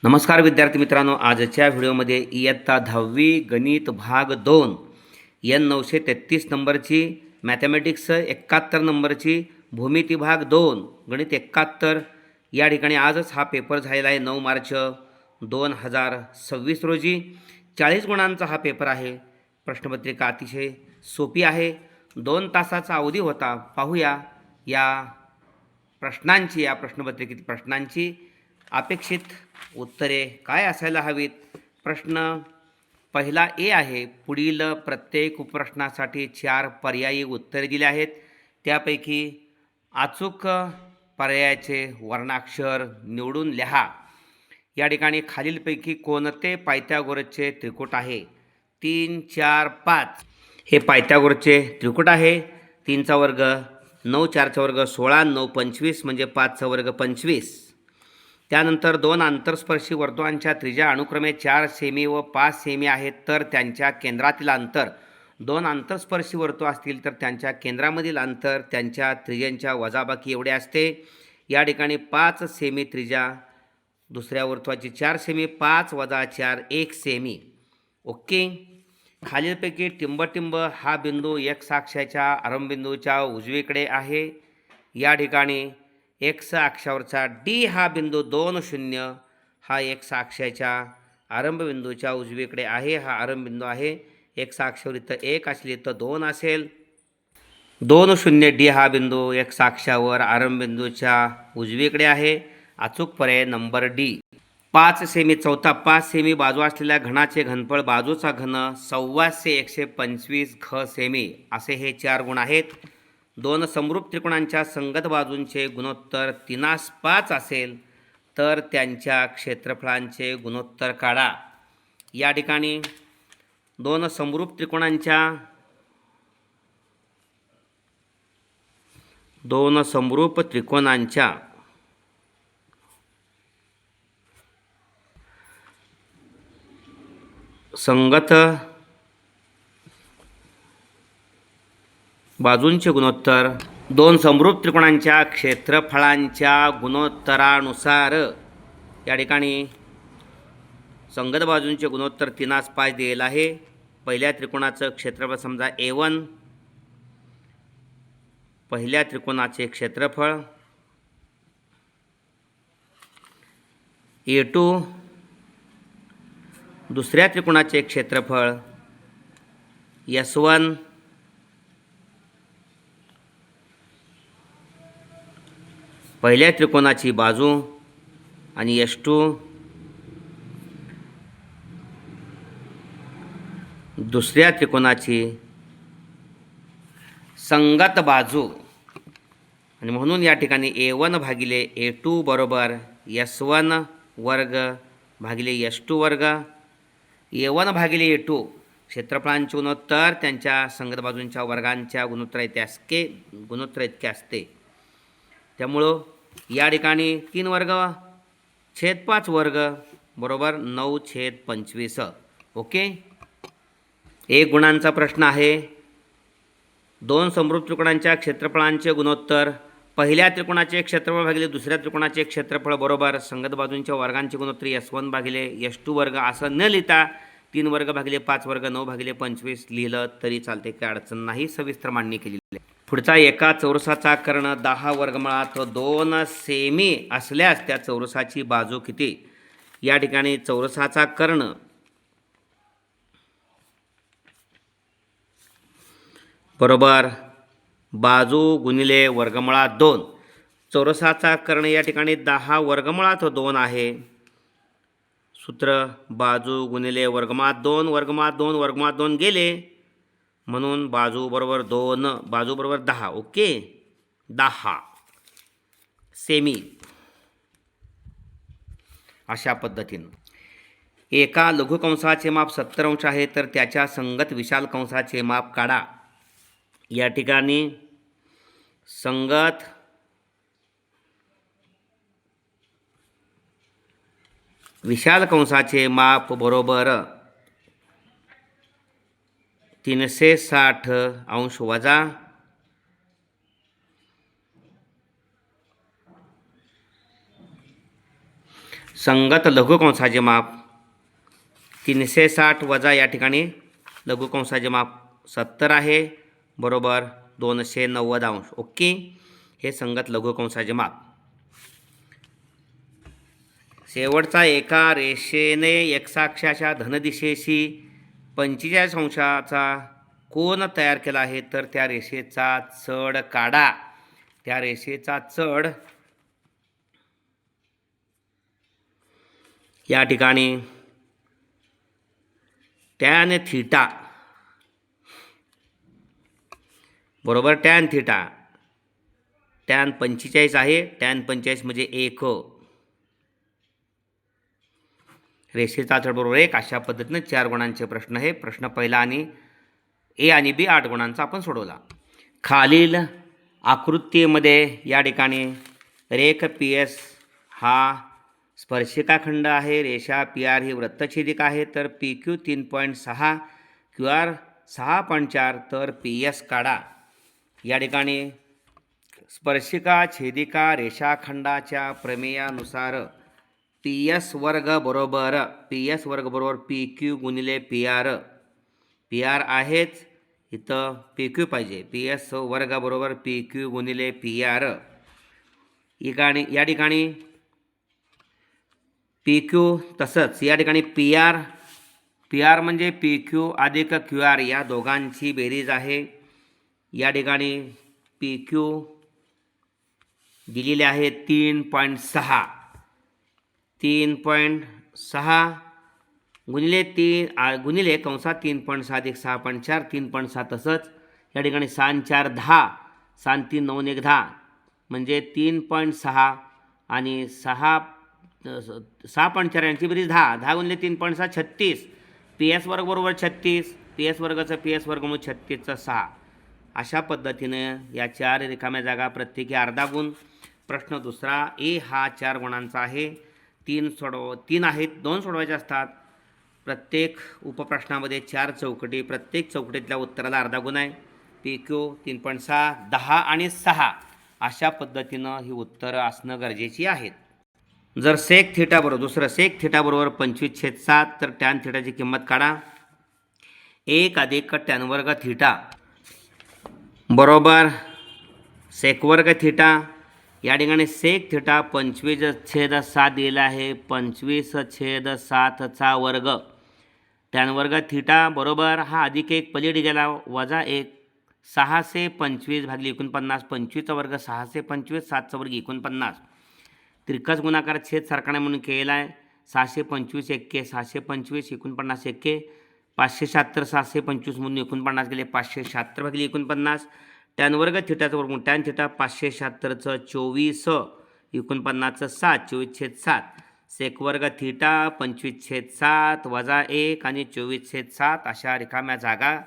नमस्कार विद्यार्थी मित्रांनो, आजच्या व्हिडिओमध्ये इयत्ता 10वी गणित भाग 2 एन 933 नंबरची मॅथमॅटिक्स 71 नंबरची भूमिती भाग 2 गणित 71 या ठिकाणी आजच हा पेपर झालेला आहे 9 मार्च 2026 रोजी 40 गुणांचा हा पेपर आहे। प्रश्नपत्रिका अतिशय सोपी आहे। 2 तासाचा अवधी होता। पाहूया या प्रश्नांची, या प्रश्नपत्रिकेतील प्रश्नांची अपेक्षित उत्तरे काय असायला हवीत। प्रश्न पहिला ए आहे। पुढील प्रत्येक उपप्रश्नासाठी 4 पर्यायी उत्तरे दिली आहेत। त्यापैकी अचूक पर्यायाचे वर्णाक्षर निवडून लिहा। या ठिकाणी खालीलपैकी कोणते पायथागोरसचे त्रिकूट आहे। 3 4 5 हे पायथागोरसचे त्रिकूट आहे। 3 चा वर्ग 9, 4 चा वर्ग 16, 9 25 म्हणजे 5 चा वर्ग 25। त्यानंतर 2 आंतरस्पर्शी वर्तुळांच्या त्रिज्या अनुक्रमे 4 सेमी व 5 सेमी आहेत, तर त्यांच्या केंद्रातील अंतर 2 आंतरस्पर्शी वर्तुळ असतील तर त्यांच्या केंद्रामधील अंतर त्यांच्या त्रिज्यांच्या वजाबाकी एवढे असते। या ठिकाणी 5 सेमी त्रिज्या, दुसऱ्या वर्तुळाची 4 सेमी, 5 वजा 4 1 सेमी। ओके। खालीलपैकी टिंबटिंब हा बिंदू एक्स अक्षाच्या आरंभबिंदूच्या उजवीकडे आहे। या ठिकाणी एक्स अक्षावरचा डी हा बिंदू 2 0 हा एक्स अक्षाच्या आरंभबिंदूच्या उजवीकडे आहे। हा आरंभबिंदू आहे। एक्स अक्षावर इथं 1 असले तर 2 असेल। 2 0 डी हा बिंदू एक्स अक्षावर आरंभबिंदूच्या उजवीकडे आहे। अचूक पर्याय नंबर डी। 5 सेमी चौथा 5 सेमी बाजू असलेल्या घनाचे घनफळ बाजूचा घन 125 125 घ सेमी असे हे 4 गुण आहेत। 2 समरूप त्रिकोणांच्या संगत बाजूंचे गुणोत्तर 3:5 असेल तर त्यांच्या क्षेत्रफळांचे गुणोत्तर काढा। या ठिकाणी 2 समरूप त्रिकोणांच्या संगत बाजूंचे गुणोत्तर 2 समरूप त्रिकोणांच्या क्षेत्रफळांच्या गुणोत्तरानुसार या ठिकाणी संगत बाजूंचे गुणोत्तर 3:5 दिलेलं आहे। पहिल्या त्रिकोणाचं क्षेत्रफळ समजा A1, पहिल्या त्रिकोणाचे क्षेत्रफळ A2, दुसऱ्या त्रिकोणाचे क्षेत्रफळ S1, पहिल्या त्रिकोणाची बाजू आणि S2, दुसऱ्या त्रिकोणाची संगत बाजू। आणि म्हणून या ठिकाणी A1 भागिले A2 बरोबर S1 वर्ग भागिले S2 वर्ग। A1 भागिले A2 क्षेत्रफळांचे गुणोत्तर त्यांच्या संगत बाजूंच्या वर्गांच्या गुणोत्तर इतके असते। त्यामुळं या ठिकाणी 3 वर्ग छेद 5 वर्ग बरोबर 9/25। ओके। 1 गुणांचा प्रश्न आहे। 2 समरूप त्रिकोणांच्या क्षेत्रफळांचे गुणोत्तर पहिल्या त्रिकोणाचे क्षेत्रफळ भागिले दुसऱ्या त्रिकोणाचे क्षेत्रफळ बरोबर संगत बाजूंच्या वर्गांचे गुणोत्तर S1 भागिले S2 वर्ग असं न लिहिता 3 वर्ग भागिले 5 वर्ग 9/25 लिहिलं तरी चालते, काही अडचण नाही। सविस्तर मांडणी केलेली आहे। पुढचा एका चौरसाचा कर्ण 10 वर्गमुळात 2 सेमी असल्यास त्या चौरसाची बाजू किती। या ठिकाणी चौरसाचा कर्ण बरोबर बाजू गुणिले वर्गमुळात 2। चौरसाचा कर्ण या ठिकाणी 10 वर्गमुळात 2 आहे। सूत्र बाजू गुणिले वर्गमुळात 2, वर्गमुळात 2 वर्गमुळात 2 गेले म्हणून बाजू बरोबर 2, बाजू बरोबर 10। ओके। 10 सेमी अशा पद्धतीनं एका लघुकंसाचे माप 70 अंश आहे तर त्याच्या संगत विशाल कंसाचे माप काढा। या ठिकाणी संगत विशाल कंसाचे माप बरोबर 360 अंश वजा संगत लघुकंसाचे माप 360 वजा या ठिकाणी लघुकंसाचे माप 70 आहे बरोबर 290 अंश. ओके, हे संगत लघुकंसाचे माप. शेवटचा एका रेषेने एक्साक्षाच्या धनदिशेशी 45 अंशाचा कोन तयार केला आहे तर त्या रेषेचा चढ काढा. त्या रेषेचा चढ या ठिकाणी टॅन थीटा बरोबर टॅन थीटा. टॅन 45 आहे, टॅन 45 म्हणजे 1. रेषेचा चढ बरोबर 1. अशा पद्धतीने 4 गुणांचे प्रश्न आहे. प्रश्न पहिला आणि ए आणि बी 8 गुणांचा आपण सोडवला. खालील आकृतीमध्ये या ठिकाणी रेख पी एस हा स्पर्शिकाखंड आहे, रेषा पी आर ही वृत्तछेदिका आहे, तर पी क्यू 3.6 क्यू आर 6.4 तर पी एस काढा. या ठिकाणी स्पर्शिका छेदिका रेषाखंडाच्या प्रमेयानुसार पी एस वर्ग बरोबर पी क्यू गुणिले पी आर. पी आर आहेच, इथं पी क्यू पाहिजे. पी एस वर्ग बरोबर पी क्यू गुणिले पी आर. या ठिकाणी पी क्यू तसंच या ठिकाणी पी आर म्हणजे पी क्यू अधिक क्यू आर या दोघांची बेरीज आहे. या ठिकाणी पी क्यू दिलेले आहे 3.6 गुणिले 3 गुणिले कंसात 3.6 अधिक 6.4 3.6 तसंच या ठिकाणी 6 4 10 6 3 9 1 10 म्हणजे 3.6 आणि 6.4 यांची बेरीज 10 10 गुणिले 3.6 36. पी एस वर्ग बरोबर 36. पी एस वर्गाचं पी एस वर्ग म्हणून 36चं 6. अशा पद्धतीनं या 4 रिकाम्या जागा प्रत्येकी अर्धा गुण. प्रश्न दुसरा ए हा 4 गुणांचा आहे. 3 आहेत, 2 सोडवायचे असतात. प्रत्येक उपप्रश्नामध्ये 4 चौकटी, प्रत्येक चौकटीतल्या उत्तराला अर्धा गुण आहे. पी क्यू 3.6 10 आणि 6 अशा पद्धतीनं ही उत्तरं असणं गरजेची आहेत. जर सेक थिटा बरोबर दुसरं सेक थिटा बरोबर 25/7 तर टॅन थिटाची किंमत काढा. 1 अधिक टॅन वर्ग थिटा बरोबर सेक वर्ग थिटा. या ठिकाणी सेक थिटा 25/7 दिलेला आहे. 25/7चा वर्ग टॅन वर्ग थिटा बरोबर हा अधिक 1 पलीकडे गेला वजा 1 625 भागिले 49 25चा वर्ग 625 7चा वर्ग 49. तिरकस गुणाकार छेद सारखा नाही म्हणून केला आहे. 625 एक्के 625 49 एक्के 576 625 म्हणून 49 गेले 576 भागिले 49. टॅन वर्ग थिटाचं वर्ग टॅन थिटा 576चं 24 49चं 7 24/7. सेक वर्ग थिटा 25/7 वजा 1 आणि 24/7 अशा रिकाम्या जागा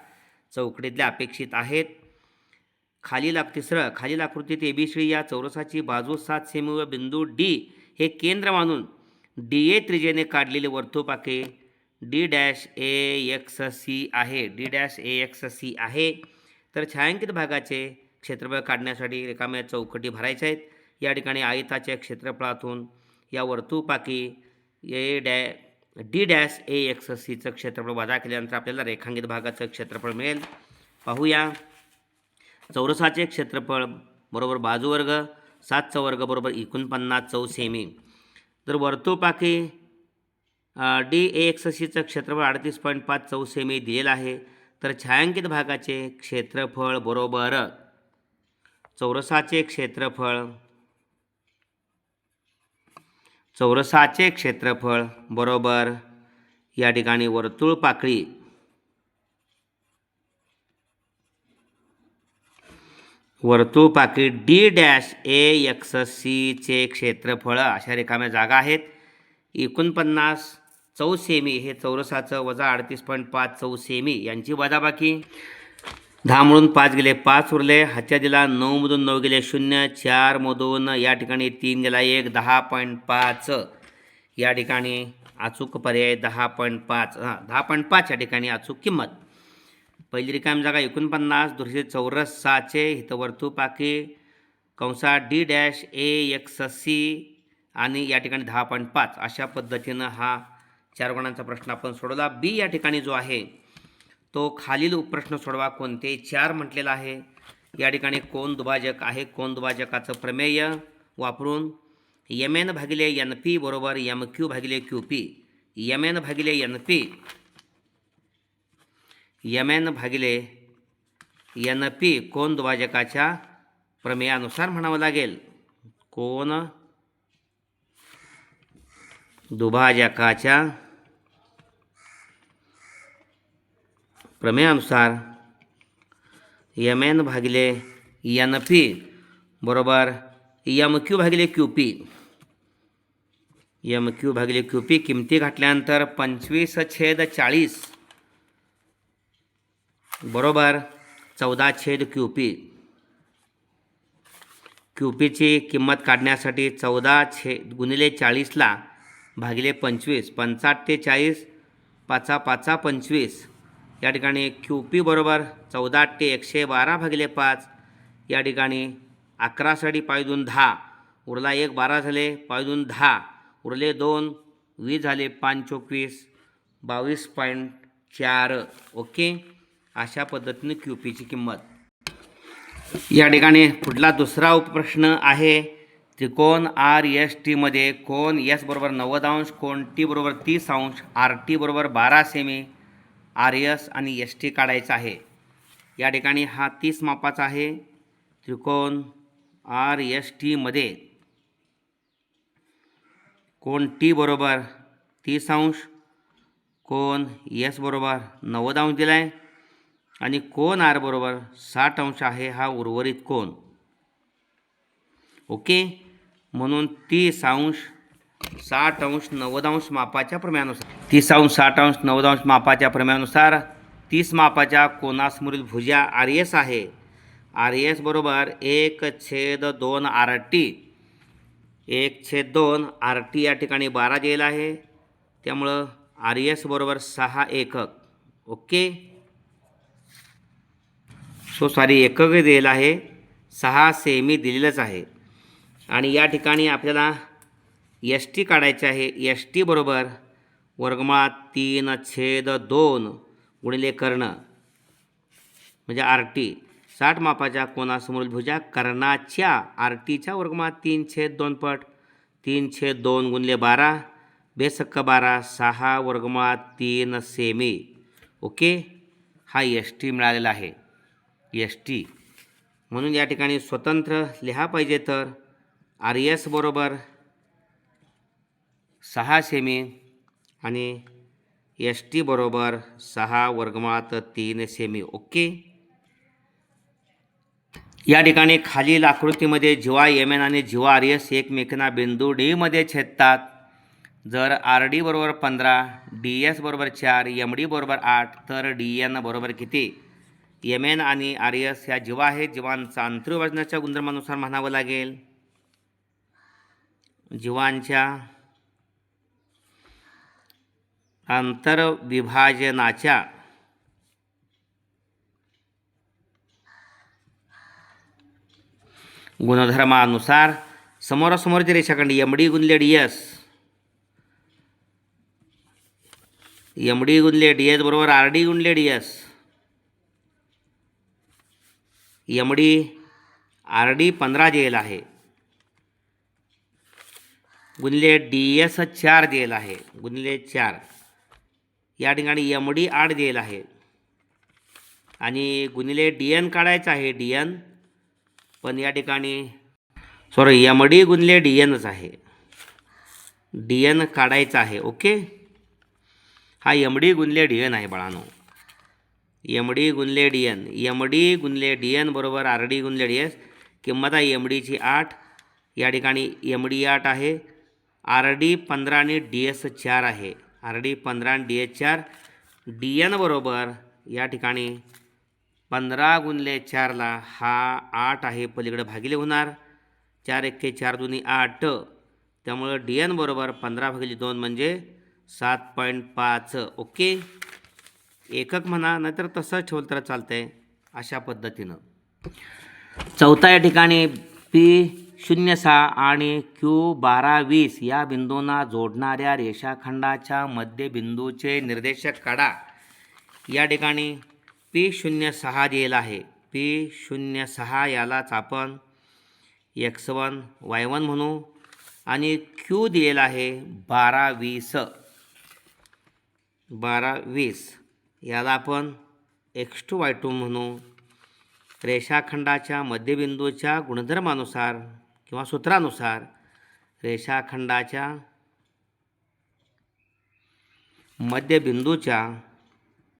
चौकटीतल्या अपेक्षित आहेत. खालील आकृतीत एबीसी या चौरसाची बाजू 7 सेमी व बिंदू डी हे केंद्र मानून डी ए त्रिज्येने काढलेले वर्तुळपाके D'(A)XC आहे. तर छायांकित भागाचे क्षेत्रफळ काढण्यासाठी रिकाम्या चौकटी भरायच्या आहेत. या ठिकाणी आयताच्या क्षेत्रफळातून या वर्तुळपाकी D'(A)XCचं क्षेत्रफळ वजा केल्यानंतर आपल्याला रेखांकित भागाचं क्षेत्रफळ मिळेल. पाहूया. चौरसाचे क्षेत्रफळ बरोबर बाजूवर्ग 7चा वर्ग बरोबर 49 चौ सेमी. तर वर्तुळपाकी D'(A)XCचं क्षेत्रफळ 38.5 चौ सेमी दिलेलं आहे. तर छायांकित भागाचे क्षेत्रफळ बरोबर चौरसाचे क्षेत्रफळ बरोबर या ठिकाणी वर्तुळपाकळी D'(A)XCचे क्षेत्रफळ अशा रिकाम्या जागा आहेत. 49 चौ सेमी हे चौरसाचं वजा 38.5 चौ सेमी यांची वजाबाकी. 10 मधून 5 गेले 5 उरले. हातच्या दिला 9 मधून 9 गेले 0 4 मधून या ठिकाणी 3 गेला 1 10.5 या ठिकाणी अचूक पर्याय 10.5 10.5 या ठिकाणी अचूक किंमत. पहिली रिकामी जागा 49 दुसरी चौरस 6चे इथं वर्तुळपाकी कंसात D'(A)XC आणि या ठिकाणी 10.5 अशा पद्धतीनं हा 4 गुणांचा प्रश्न आपण सोडवला. बी या ठिकाणी जो आहे तो खालील उपप्रश्न सोडवा कोणते 4 म्हटलेला आहे. या ठिकाणी कोन दुभाजक आहे. कोन दुभाजकाचं प्रमेय वापरून mn भागिले np बरोबर mq भागिले qp. mn भागिले np mn भागिले np कोन दुभाजकाच्या प्रमेयानुसार म्हणावं लागेल. कोन दुभाजकाच्या प्रमेयानुसार mn भागिले np बरोबर mq भागिले qp. mq भागिले qp किमती घातल्यानंतर 25/40 बरोबर 14/qp. qpची किंमत काढण्यासाठी 14 गुणिले 40ला भागिले 25 55 ते 40 5 5 25. या ठिकाणी qp बरोबर 14 ते 112 भागिले 5. या ठिकाणी 11 साठी पायदून 10 उरला 1 12 झाले पायदून 10 उरले 2 20 झाले 5 24 22.4. ओके, अशा पद्धतीने qpची किंमत. या ठिकाणी पुढला दुसरा उपप्रश्न आहे. त्रिकोण RST मध्ये कोन S बरोबर 90 अंश, कोन T बरोबर 30 अंश, RT बरोबर 12 सेमी, RS आणि ST काढायचा आहे. या ठिकाणी हा 30 मापाचा आहे. त्रिकोण RST मध्ये कोन T बरोबर 30 अंश, कोन S बरोबर 90 अंश दिला आहे आणि कोन R बरोबर 60 अंश आहे हा उर्वरित कोन. ओके, म्हणून 30 अंश 60 अंश 90 अंश मापाच्या प्रमेयानुसार 30 अंश 60 अंश 90 अंश मापाच्या प्रमेयानुसार 30 मापाच्या कोनासमोरील भुजा RS आहे. RS बरोबर 1/2 RT. 1/2 RT या ठिकाणी 12 दिलेला आहे, त्यामुळं RS बरोबर 6 एकक. ओके, एकक दिलेलं आहे, 6 सेमी दिलेलंच आहे. आणि या ठिकाणी आपल्याला ST काढायचे आहे. ST बरोबर वर्गमुळात 3/2 गुणिले कर्ण म्हणजे RT. 60 मापाच्या कोनासमोरील भुजा कर्णाच्या RTच्या वर्गमुळात 3/2 पट 3/2 गुणिले 12 बेसक्क 12 6 वर्गमुळात 3 सेमी. ओके, हा ST मिळालेला आहे. ST म्हणून या ठिकाणी स्वतंत्र लिहा पाहिजे तर RS बरोबर 6 सेमी आणि ST बरोबर 6 वर्गमुळात 3 सेमी. ओके, या ठिकाणी खालील आकृतीमध्ये जीवा mn आणि जीवा RS एकमेकांना बिंदू D मध्ये छेदतात. जर RD बरोबर 15, DS बरोबर 4, MD बरोबर 8 तर DN बरोबर किती? mn आणि RS ह्या जीवा आहेत. जीवांचा अंतर्विभाजनाच्या गुणधर्मानुसार म्हणावं लागेल. जीवांच्या आंतरविभाजनाच्या गुणधर्मानुसार समोरासमोरचे रेषाखंड MD गुणिले DS, MD गुणिले DS बरोबर RD गुणिले DS, MD RD 15 दिलेला आहे गुणिले DS 4 दिलेला आहे गुणिले 4. या ठिकाणी MD 8 दिलेला आहे आणि गुणिले DN काढायचा आहे. DN पण या ठिकाणी MD गुणिले DNच आहे. DN काढायचा आहे. ओके, हा MD गुणिले DN आहे बाळांनो. MD गुणिले DN, MD गुणिले DN बरोबर RD गुणिले DS. किंमत आहे MDची 8. या ठिकाणी MD 8 आहे, RD 15 आणि DS 4 आहे. RD 15 आणि DS 4. DN बरोबर या ठिकाणी 15 गुणिले 4ला हा 8 आहे, पलीकडे भागिले होणार. 4 1 4 2 8. त्यामुळे DN बरोबर 15 भागिले 2 म्हणजे 7.5. ओके, एकक म्हणा नाहीतर तसंच ठेवलं तर चालतंय. अशा पद्धतीनं चौथा या ठिकाणी P 06 आणि Q1220 या बिंदूंना जोडणाऱ्या रेषाखंडाच्या मध्यबिंदूचे निर्देशक काढा. या ठिकाणी P06 दिलेला आहे. P06 यालाच आपण x1 y1 म्हणू आणि Q दिलेला आहे 1220 याला आपण x2 y2 म्हणू. रेषाखंडाच्या मध्यबिंदूच्या गुणधर्मानुसार किंवा सूत्रानुसार रेषाखंडाच्या मध्यबिंदूच्या